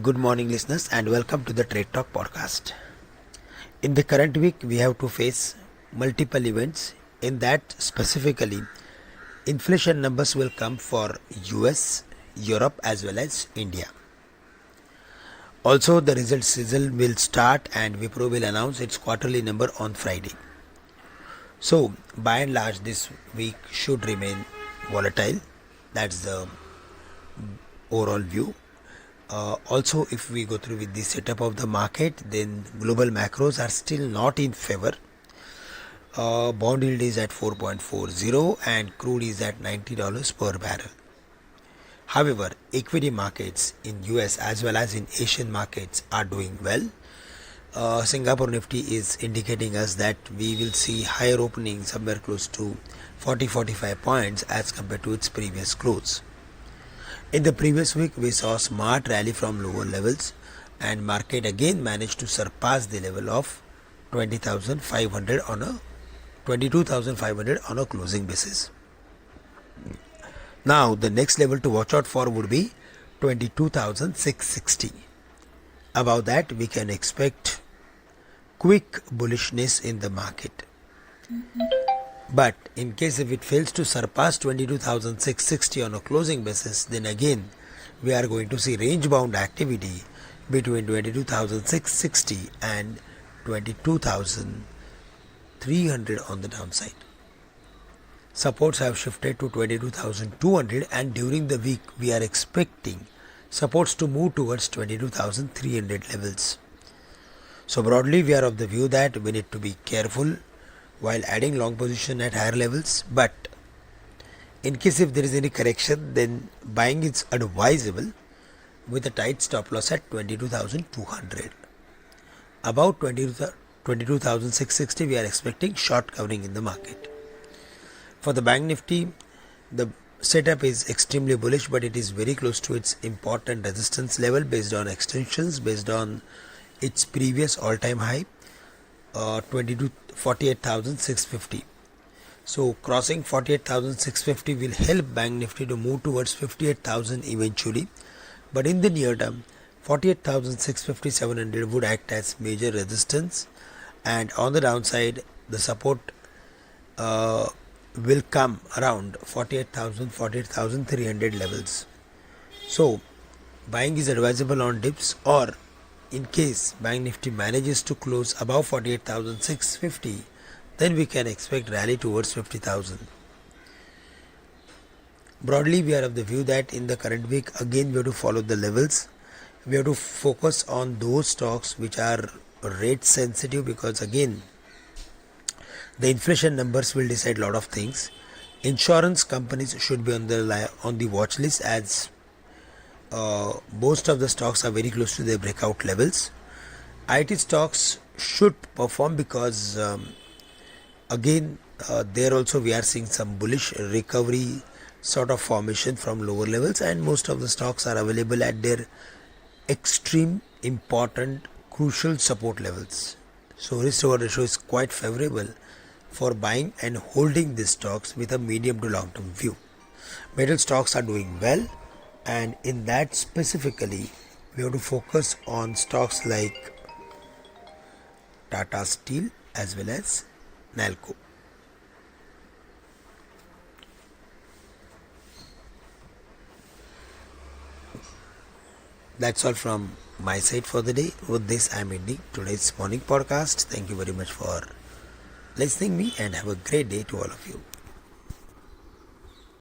Good morning, listeners, and welcome to the Trade Talk podcast. In the current week, we have to face multiple events. In that, specifically, inflation numbers will come for US, Europe, as well as India. Also, the result season will start, and Wipro will announce its quarterly number on Friday. So, by and large, this week should remain volatile. That's the overall view. Also, if we go through with the setup of the market, then global macros are still not in favor. Bond yield is at 4.40 and crude is at $90 per barrel. However, equity markets in US as well as in Asian markets are doing well. Singapore Nifty is indicating us that we will see higher opening somewhere close to 40-45 points as compared to its previous close. In the previous week, we saw a smart rally from lower levels, and market again managed to surpass the level of 22,500 on a closing basis. Now, the next level to watch out for would be 22,660. Above that, we can expect quick bullishness in the market. But in case if it fails to surpass 22,660 on a closing basis, then again we are going to see range bound activity between 22,660 and 22,300 on the downside. Supports have shifted to 22,200, and during the week we are expecting supports to move towards 22,300 levels. So broadly, we are of the view that we need to be careful while adding long position at higher levels, but in case if there is any correction, then buying is advisable with a tight stop loss at 22,200. About 22,660 we are expecting short covering in the market. For the Bank Nifty, the setup is extremely bullish, but it is very close to its important resistance level based on extensions, based on its previous all-time high, 48,650. So crossing 48,650 will help Bank Nifty to move towards 58,000 eventually. But in the near term, 48,650-700 would act as major resistance, and on the downside, the support will come around 48,300 levels. So buying is advisable on dips, or in case Bank Nifty manages to close above 48,650, then we can expect rally towards 50,000. Broadly, we are of the view that in the current week, again we have to follow the levels. We have to focus on those stocks which are rate sensitive, because again the inflation numbers will decide a lot of things. Insurance companies should be on the watch list, as most of the stocks are very close to their breakout levels. IT stocks should perform because there also we are seeing some bullish recovery sort of formation from lower levels, and most of the stocks are available at their extreme important crucial support levels. So risk reward ratio is quite favorable for buying and holding these stocks with a medium to long term view. Metal stocks are doing well, and in that specifically we have to focus on stocks like Tata Steel as well as Nalco. That's all from my side for the day. With this, I am ending today's morning podcast. Thank you very much for listening me, and have a great day to all of you.